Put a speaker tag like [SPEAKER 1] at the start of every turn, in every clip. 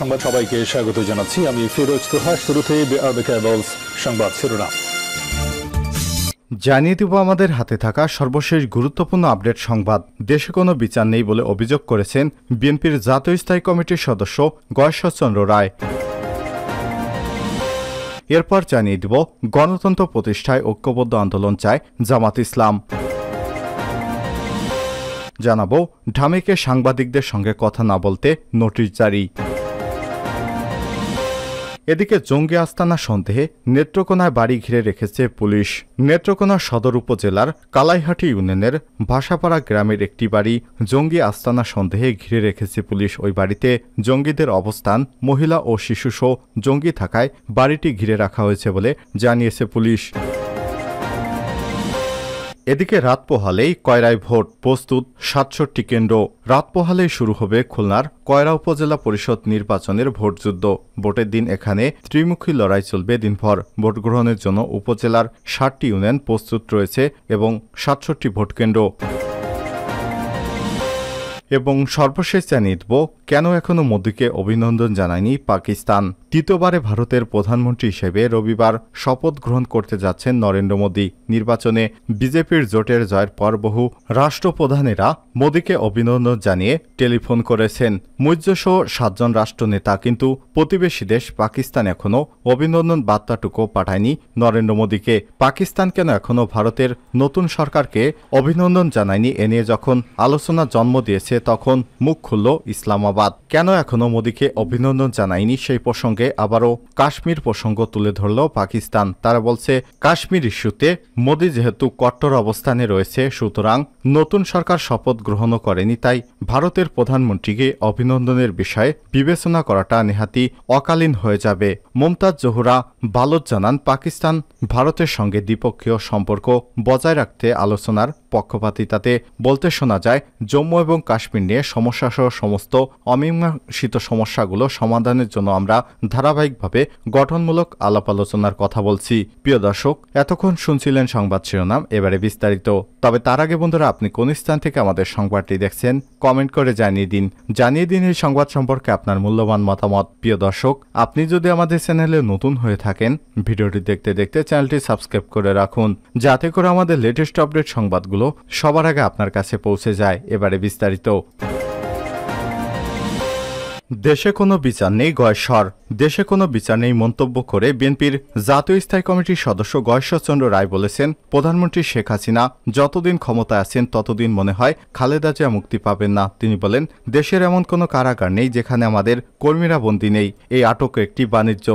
[SPEAKER 1] সংবাদ সবাইকে স্বাগত জানাচ্ছি। আমি ফিরোজ তোহা। শুরুতে সংবাদ শিরোনাম
[SPEAKER 2] জানিয়ে দেব আমাদের হাতে থাকা সর্বশেষ গুরুত্বপূর্ণ আপডেট সংবাদ। দেশে কোনো বিচার নেই বলে অভিযোগ করেছেন বিএনপির জাতীয় স্থায়ী কমিটির সদস্য গয়েশ্বরচন্দ্র রায়। এরপর জানিয়ে দেব গণতন্ত্র প্রতিষ্ঠায় ঐক্যবদ্ধ আন্দোলন চায় জামাত ইসলাম। জানাবো ঢামেকে সাংবাদিকদের সঙ্গে কথা না বলতে নোটিশ জারি। এদিকে জঙ্গি আস্তানা সন্দেহে নেত্রকোনায় বাড়ি ঘিরে রেখেছে পুলিশ। নেত্রকোনা সদর উপজেলার কালাইহাটি ইউনিয়নের ভাষাপাড়া গ্রামের একটি বাড়ি জঙ্গি আস্তানা সন্দেহে ঘিরে রেখেছে পুলিশ। ওই বাড়িতে জঙ্গিদের অবস্থান, মহিলা ও শিশুসহ জঙ্গি থাকায় বাড়িটি ঘিরে রাখা হয়েছে বলে জানিয়েছে পুলিশ। এদিকে রাত পোহালেই কয়রায় ভোট, প্রস্তুত ৬৭ কেন্দ্র। রাত পোহালেই শুরু হবে খুলনার কয়রা উপজেলা পরিষদ নির্বাচনের ভোটযুদ্ধ। ভোটের দিন এখানে ত্রিমুখী লড়াই চলবে দিনভর। ভোট গ্রহণের জন্য উপজেলার ৬০টি ইউনিয়ন প্রস্তুত রয়েছে এবং ৬৭টি ভোটকেন্দ্র। এবং সর্বশেষ জানিয়ে দেব কেন এখনও মোদিকে অভিনন্দন জানায়নি পাকিস্তান। তৃতীয়বারে ভারতের প্রধানমন্ত্রী হিসেবে রবিবার শপথ গ্রহণ করতে যাচ্ছেন নরেন্দ্র মোদী। নির্বাচনে বিজেপির জোটের জয়ের পর বহু রাষ্ট্রপ্রধানেরা মোদীকে অভিনন্দন জানিয়ে টেলিফোন করেছেন। মুইজ্জসহ ৭ জন রাষ্ট্রনেতা, কিন্তু প্রতিবেশী দেশ পাকিস্তান এখনও অভিনন্দন বার্তাটুকু পাঠায়নি নরেন্দ্র মোদীকে। পাকিস্তান কেন এখনও ভারতের নতুন সরকারকে অভিনন্দন জানায়নি, এ নিয়ে যখন আলোচনা জন্ম দিয়েছে তখন মুখ খুলল ইসলামাবাদ। কেন এখনও মোদীকে অভিনন্দন জানায়নি সেই প্রসঙ্গে আবারও কাশ্মীর প্রসঙ্গ তুলে ধরল পাকিস্তান। তারা বলছে, কাশ্মীর ইস্যুতে মোদী যেহেতু কট্টর অবস্থানে রয়েছে, সুতরাং নতুন সরকার শপথ গ্রহণও করেনি, তাই ভারতের প্রধানমন্ত্রীকে অভিনন্দনের বিষয়ে বিবেচনা করাটা নেহাতি অকালীন হয়ে যাবে। মমতাজ জহুরা বালোচ জানান, পাকিস্তান ভারতের সঙ্গে দ্বিপক্ষীয় সম্পর্ক বজায় রাখতে আলোচনার পক্ষপাতিতাতে বলতে শোনা যায়, জম্মু এবং কাশ্মীর নিয়ে সমস্যাসহ সমস্ত অমীমাংসিত সমস্যাগুলো সমাধানের জন্য আমরা ধারাবাহিকভাবে গঠনমূলক আলাপ আলোচনার কথা বলছি। প্রিয় দর্শক, এতক্ষণ শুনছিলেন সংবাদ শিরোনাম, এবারে বিস্তারিত। তবে তার আগে বন্ধুরা, আপনি কোন স্থান থেকে আমাদের সংবাদটি দেখছেন কমেন্ট করে জানিয়ে দিন এই সংবাদ সম্পর্কে আপনার মূল্যবান মতামত। প্রিয় দর্শক, আপনি যদি আমাদের চ্যানেলে নতুন হয়ে থাকেন, ভিডিওটি দেখতে দেখতে চ্যানেলটি সাবস্ক্রাইব করে রাখুন, যাতে করে আমাদের লেটেস্ট আপডেট সংবাদগুলো সবার আগে আপনার কাছে পৌঁছে যায়। এবারে বিস্তারিত। দেশে কোনো বিচার নেই গয়েশ্বর। দেশে কোনো বিচার নেই মন্তব্য করে বিএনপির জাতীয় স্থায়ী কমিটির সদস্য গয়েশ্বরচন্দ্র রায় বলেছেন, প্রধানমন্ত্রী শেখ হাসিনা যতদিন ক্ষমতায় আছেন ততদিন মনে হয় খালেদা জিয়া মুক্তি পাবেন না। তিনি বলেন, দেশের এমন কোনো কারাগার নেই যেখানে আমাদের কর্মীরা বন্দী নেই। এই আটক একটি বাণিজ্য,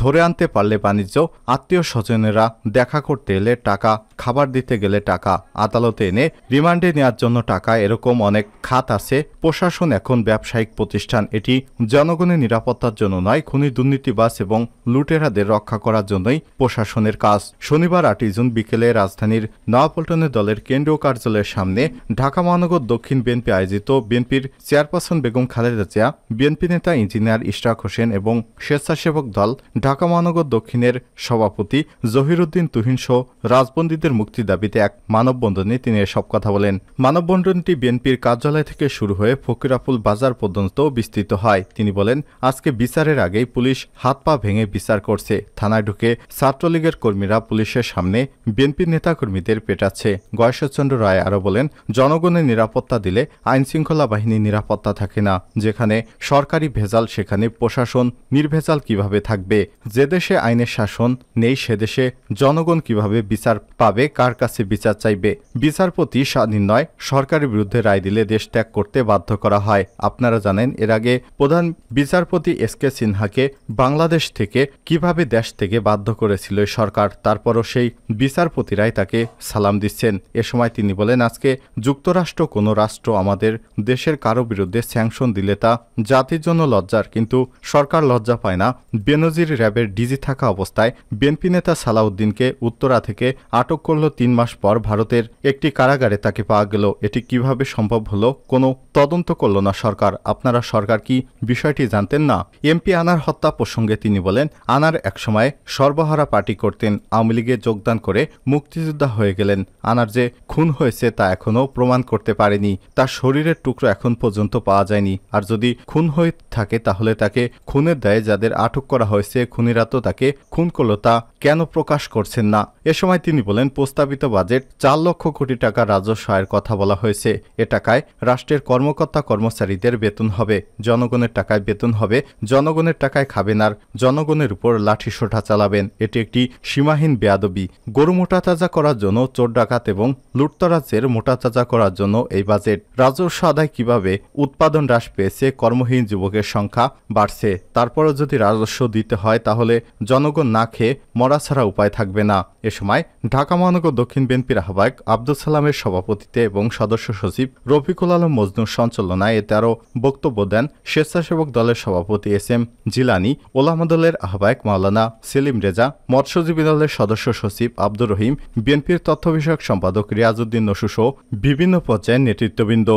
[SPEAKER 2] ধরে আনতে পারলে বাণিজ্য, আত্মীয় স্বজনেরা দেখা করতে এলে টাকা, খাবার দিতে গেলে টাকা, আদালতে এনে রিমান্ডে নেওয়ার জন্য টাকা, এরকম অনেক খাত আছে। প্রশাসন এখন ব্যবসায়িক প্রতিষ্ঠান। এটি জনগণের নিরাপত্তার জন্য নয়, খুনি দুর্নীতিবাজ এবং লুটেরাদের রক্ষা করার জন্যই প্রশাসনের কাজ। শনিবার ৮ জুন বিকেলে রাজধানীর নয়াপল্টনে দলের কেন্দ্রীয় কার্যালয়ের সামনে ঢাকা মহানগর দক্ষিণ বিএনপি আয়োজিত বিএনপির চেয়ারপারসন বেগম খালেদা জিয়া, বিএনপি নেতা ইঞ্জিনিয়ার ইশরাক হোসেন এবং স্বেচ্ছাসেবক দল ঢাকা মহানগর দক্ষিণের সভাপতি জহিরুদ্দিন তুহিন সহ রাজবন্দীদের মুক্তি দাবিতে এক মানববন্ধনে তিনি এসব কথা বলেন। মানববন্ধনটি বিএনপির কার্যালয় থেকে শুরু হয়ে ফকিরাপুল বাজার পর্যন্ত বিস্তৃত হয়। তিনি বলেন, আজকে বিচারের আগেই পুলিশ হাত পা ভেঙে বিচার করছে। থানায় ঢুকে ছাত্রলীগের কর্মীরা পুলিশের সামনে বিএনপির নেতাকর্মীদের পেটাচ্ছে। গয়েশ্বরচন্দ্র রায় আরও বলেন, জনগণের নিরাপত্তা দিলে আইনশৃঙ্খলা বাহিনী নিরাপত্তা থাকে না। যেখানে সরকারি ভেজাল সেখানে প্রশাসন নির্ভেজাল কিভাবে থাকবে? যে দেশে আইনের শাসন নেই সে দেশে জনগণ কিভাবে বিচার পাবে? কার কাছে বিচার চাইবে? বিচারপতি স্বাধীন নয়, সরকারের বিরুদ্ধে রায় দিলে দেশ ত্যাগ করতে বাধ্য করা হয়। আপনারা জানেন, এর আগে প্রধান বিচারপতি এসকে সিনহাকে বাংলাদেশ থেকে কিভাবে দেশ থেকে বাধ্য করেছিল সরকার। তারপরও সেই বিচারপতিরাই তাকে সালাম দিচ্ছেন। এ সময় তিনি বলেন, আজকে যুক্তরাষ্ট্র কোনো রাষ্ট্র আমাদের দেশের কারো বিরুদ্ধে স্যাংশন দিলে তা জাতির জন্য লজ্জার, কিন্তু সরকার লজ্জা পায় না। বেনজির র্যাবের ডিজি থাকা অবস্থায় বিএনপি নেতা সালাউদ্দিনকে উত্তরা থেকে আটক করল। ৩ মাস পর ভারতের একটি কারাগারে তাকে পাওয়া গেল। এটি কিভাবে সম্ভব হলো? কোনো তদন্ত করল না সরকার। আপনারা সরকার কি বিষয়টি জানতেন না। এমপি আনার হত্যা প্রসঙ্গে তিনি বলেন, আনার একসময় সর্বহারা পার্টি করতেন, আওয়ামী লীগে যোগদান করে মুক্তিযোদ্ধা হয়ে গেলেন। আনার যে খুন হয়েছে তা এখনও প্রমাণ করতে পারেনি, তার শরীরের টুকরো এখন পর্যন্ত পাওয়া যায়নি। আর যদি খুন হয়ে থাকে তাহলে তাকে খুনের দায়ে যাদের আটক করা হয়েছে, খুনিরা তো তাকে খুন করলো, তা কেন প্রকাশ করছেন না? এ সময় তিনি বলেন, প্রস্তাবিত বাজেট 4 লক্ষ কোটি টাকা রাজস্ব আয়ের কথা বলা হয়েছে। এ টাকায় রাষ্ট্রের কর্মকর্তা কর্মচারীদের বেতন হবে, জনগণের টাকায় বেতন হবে, জনগণের টাকায় খাবেন আর জনগণের উপর লাঠিসোঁটা চালাবেন। এটি একটি সীমাহীন বেয়াদবি। গরু মোটাতাজা করার জন্য চোর ডাকাত এবং লুটতরাজের মোটাতাজা করার জন্য এই বাজেট। রাজস্ব আদায় কিভাবে? উৎপাদন হ্রাস পেয়েছে, কর্মহীন যুবকের সংখ্যা বাড়ছে। তারপরও যদি রাজস্ব দিতে হয় তাহলে জনগণ না খেয়ে মরা ছাড়া উপায় থাকবে না। এ সময় ঢাকা মহানগর দক্ষিণ বিএনপির আহ্বায়ক আব্দুল সালামের সভাপতিত্বে এবং সদস্য সচিব রফিকুল আলম মজনুর সঞ্চালনায় এতে আরও বক্তব্য দেন স্বেচ্ছাসেবক দলের সভাপতি SM জিলানী, ওলামা দলের আহ্বায়ক মাওলানা সেলিম রেজা, মৎস্যজীবী দলের সদস্য সচিব আব্দুর রহিম, বিএনপির তথ্য বিষয়ক সম্পাদক রিয়াজউদ্দিন নসু সহ বিভিন্ন পর্যায়ের নেতৃত্ববৃন্দ।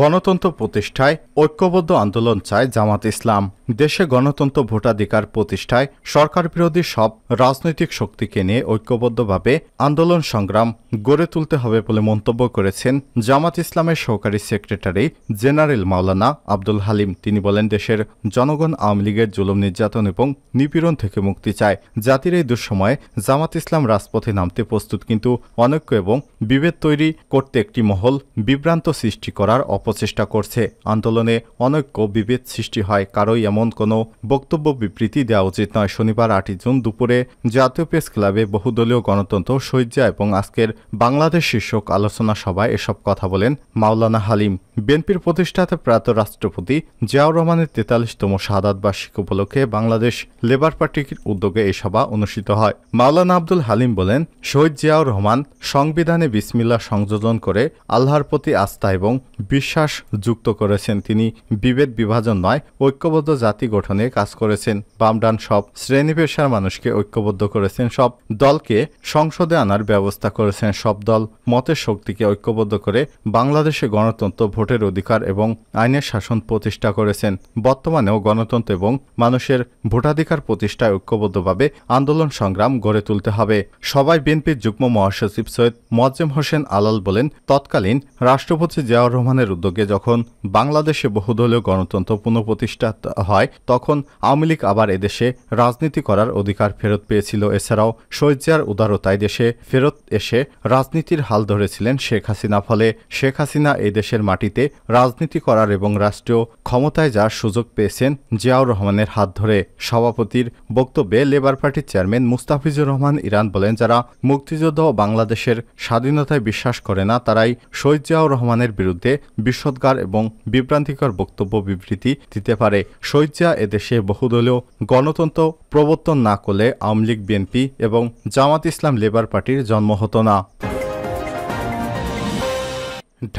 [SPEAKER 2] গণতন্ত্র প্রতিষ্ঠায় ঐক্যবদ্ধ আন্দোলন চায় জামাত ইসলাম। দেশে গণতন্ত্র ভোটাধিকার প্রতিষ্ঠায় সরকার বিরোধী সব রাজনৈতিক শক্তিকে নিয়ে ঐক্যবদ্ধভাবে আন্দোলন সংগ্রাম গড়ে তুলতে হবে বলে মন্তব্য করেছেন জামাত ইসলামের সহকারী সেক্রেটারি জেনারেল মাওলানা আব্দুল হালিম। তিনি বলেন, দেশের জনগণ আওয়ামী লীগের জুলুম নির্যাতন এবং নিপীড়ন থেকে মুক্তি চায়। জাতির এই দুঃসময়ে জামাত ইসলাম রাজপথে নামতে প্রস্তুত, কিন্তু অনৈক্য এবং বিভেদ তৈরি করতে একটি মহল বিভ্রান্ত সৃষ্টি করার অপচেষ্টা করছে। আন্দোলনে অনৈক্য বিভেদ সৃষ্টি হয়, কারোই এমন কোনো বক্তব্য বিবৃতি দেওয়া উচিত নয়। শনিবার 8 জুন দুপুরে জাতীয় প্রেস ক্লাবে বহুদলীয় গণতন্ত্র শয্যা এবং আজকের বাংলাদেশ শীর্ষক আলোচনা সভায় এসব কথা বলেন মাওলানা হালিম। বিএনপির প্রতিষ্ঠাতা প্রয়াত রাষ্ট্রপতি জিয়াউর রহমানের 43তম শাহাদাত বার্ষিকী উপলক্ষে বাংলাদেশ লেবার পার্টির উদ্যোগে এই সভা অনুষ্ঠিত হয়। মাওলানা আব্দুল হালিম বলেন, শহীদ জিয়াউর রহমান সংবিধানে বিসমিল্লাহ সংযোজন করে আল্লাহর প্রতি আস্থা এবং বিশ্বাস যুক্ত করেছেন। তিনি বিভেদ বিভাজন নয়, ঐক্যবদ্ধ জাতি গঠনে কাজ করেছেন। বামডান সব শ্রেণী পেশার মানুষকে ঐক্যবদ্ধ করেছেন, সব দলকে সংসদে আনার ব্যবস্থা করেছেন, সব দল মতের শক্তিকে ঐক্যবদ্ধ করে বাংলাদেশে গণতন্ত্র, ভোটের অধিকার এবং আইনের শাসন প্রতিষ্ঠা করেছেন। বর্তমানেও গণতন্ত্র এবং মানুষের ভোটাধিকার প্রতিষ্ঠায় ঐক্যবদ্ধভাবে আন্দোলন সংগ্রাম গড়ে তুলতে হবে। সবাই বিএনপির যুগ্ম মহাসচিব সৈয়দ মোয়াজ্জেম হোসেন আলাল বলেন, তৎকালীন রাষ্ট্রপতি জিয়াউর রহমানের উদ্যোগে যখন বাংলাদেশে বহুদলীয় গণতন্ত্র পুনঃপ্রতিষ্ঠা হয় তখন আওয়ামী লীগ আবার এদেশে রাজনীতি করার অধিকার ফেরত পেয়েছিল। এছাড়াও শহীদ জিয়ার উদারতায় দেশে ফেরত এসে রাজনীতির হাল ধরেছিলেন শেখ হাসিনা। ফলে শেখ হাসিনা এই দেশের মাটিতে রাজনীতি করার এবং রাষ্ট্রীয় ক্ষমতায় যাওয়ার সুযোগ পেয়েছেন জিয়াউর রহমানের হাত ধরে। সভাপতির বক্তব্যে লেবার পার্টির চেয়ারম্যান মুস্তাফিজুর রহমান ইরান বলেন, যারা মুক্তিযুদ্ধ ও বাংলাদেশের স্বাধীনতায় বিশ্বাস করে না তারাই শহীদ জিয়াউর রহমানের বিরুদ্ধে বিষোদ্গার এবং বিভ্রান্তিকর বক্তব্য বিবৃতি দিতে পারে। শহীদ জিয়া এদেশে বহুদলীয় গণতন্ত্র প্রবর্তন না করলে আওয়ামী লীগ, বিএনপি এবং জামাত ইসলাম লেবার পার্টির জন্ম হতো না।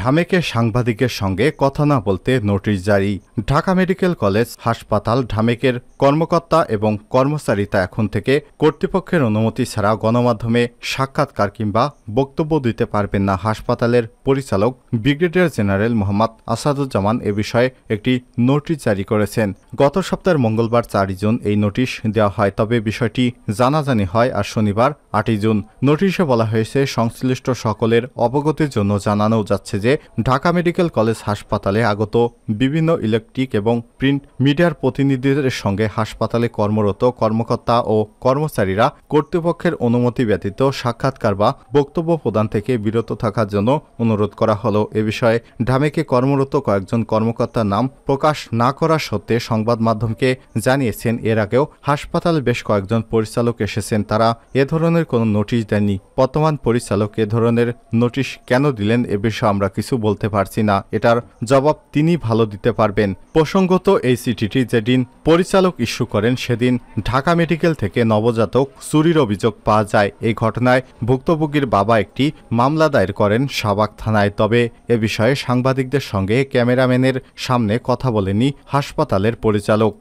[SPEAKER 2] ঢামেকে সাংবাদিকের সঙ্গে কথা না বলতে নোটিশ জারি। ঢাকা মেডিকেল কলেজ হাসপাতাল ঢামেকের কর্মকর্তা এবং কর্মচারীরা এখন থেকে কর্তৃপক্ষের অনুমতি ছাড়া গণমাধ্যমে সাক্ষাৎকার কিংবা বক্তব্য দিতে পারবেন না। হাসপাতালের পরিচালক ব্রিগেডিয়ার জেনারেল মোহাম্মদ আসাদুজ্জামান এ বিষয়ে একটি নোটিশ জারি করেছেন। গত সপ্তাহের মঙ্গলবার 4 জুন এই নোটিশ দেওয়া হয়, তবে বিষয়টি জানাজানি হয় আর শনিবার 8 জুন। নোটিশে বলা হয়েছে, সংশ্লিষ্ট সকলের অবগতির জন্য জানানো যাচ্ছে যে ঢাকা মেডিকেল কলেজ হাসপাতালে আগত বিভিন্ন ইলেকট্রিক এবং প্রিন্ট মিডিয়ার প্রতিনিধিদের সঙ্গে হাসপাতালে কর্মরত কর্মকর্তা ও কর্মচারীরা কর্তৃপক্ষের অনুমতি ব্যতীত সাক্ষাৎকার বা বক্তব্য প্রদান থেকে বিরত থাকার জন্য অনুরোধ করা হলো। এ বিষয়ে ঢামেকে কর্মরত কয়েকজন কর্মকর্তার নাম প্রকাশ না করা সত্ত্বে সংবাদ মাধ্যমকে জানিয়েছেন। এর আগেও হাসপাতালে বেশ কয়েকজন পরিচালক এসেছেন, তারা এ ধরনের কোনো নোটিশ দেননি। বর্তমান পরিচালক এ ধরনের নোটিশ কেন দিলেন এ বিষয়ে আমরা কিছু বলতে পারছি না, এটার জবাব তিনি ভালো দিতে পারবেন। প্রসঙ্গত, এই চিঠিটি যেদিন পরিচালক ইস্যু করেন সেদিন ঢাকা মেডিকেল থেকে নবজাতক চুরির অভিযোগ পাওয়া যায়। এই ঘটনায় ভুক্তভোগীর বাবা একটি মামলা দায়ের করেন শাহবাগ থানায়। তবে এ বিষয়ে সাংবাদিকদের সঙ্গে ক্যামেরাম্যানের সামনে কথা বলেনি হাসপাতালের পরিচালক।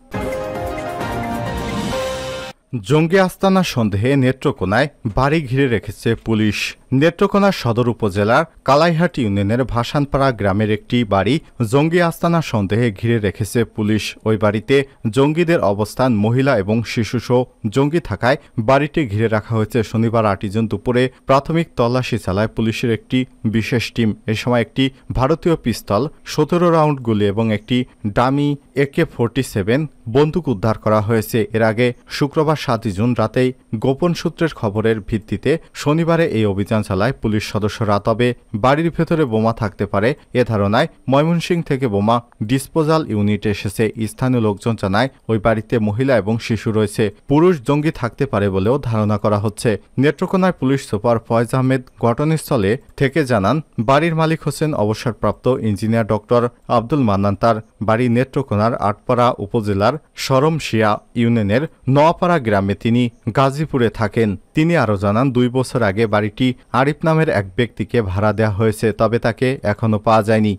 [SPEAKER 2] জঙ্গি আস্তানা সন্দেহে নেত্রকোনায় বাড়ি ঘিরে রেখেছে পুলিশ। নেত্রকোনা সদর উপজেলার কালাইহাট ইউনিয়নের ভাসানপাড়া গ্রামের একটি বাড়ি জঙ্গি আস্তানা সন্দেহে ঘিরে রেখেছে পুলিশ। ওই বাড়িতে জঙ্গিদের অবস্থান, মহিলা এবং শিশুসহ জঙ্গি থাকায় বাড়িটি ঘিরে রাখা হয়েছে। শনিবার 8 জুন দুপুরে প্রাথমিক তল্লাশি চালায় পুলিশের একটি বিশেষ টিম। এ সময় একটি ভারতীয় পিস্তল, 17 রাউন্ড গুলি এবং একটি ডামি AK-47 বন্দুক উদ্ধার করা হয়েছে। এর আগে শুক্রবার 7 জুন রাতেই গোপন সূত্রের খবরের ভিত্তিতে শনিবারে এই অভিযান চালায় পুলিশ সদস্যরা। তবে বাড়ির ভেতরে বোমা থাকতে পারে এ ধারণায় ময়মনসিংহ থেকে বোমা ডিসপোজাল ইউনিট এসেছে। স্থানীয় লোকজন জানায় ওই বাড়িতে মহিলা এবং শিশু রয়েছে। পুরুষ জঙ্গি থাকতে পারে বলেও ধারণা করা হচ্ছে। নেত্রকোনার পুলিশ সুপার ফয়েজ আহমেদ ঘটনাস্থলে থেকে জানান, বাড়ির মালিক হোসেন অবসরপ্রাপ্ত ইঞ্জিনিয়ার ডক্টর আব্দুল মান্নান। তার বাড়ি নেত্রকোনার আটপাড়া উপজেলার শরমশিয়া ইউনিয়নের নোয়াপাড়া গ্রামে। তিনি গাজীপুরে থাকেন। তিনি আরও জানান, 2 বছর আগে বাড়িটি আরিফ নামের এক ব্যক্তিকে ভাড়া দেওয়া হয়েছে, তবে তাকে এখনো পাওয়া যায়নি।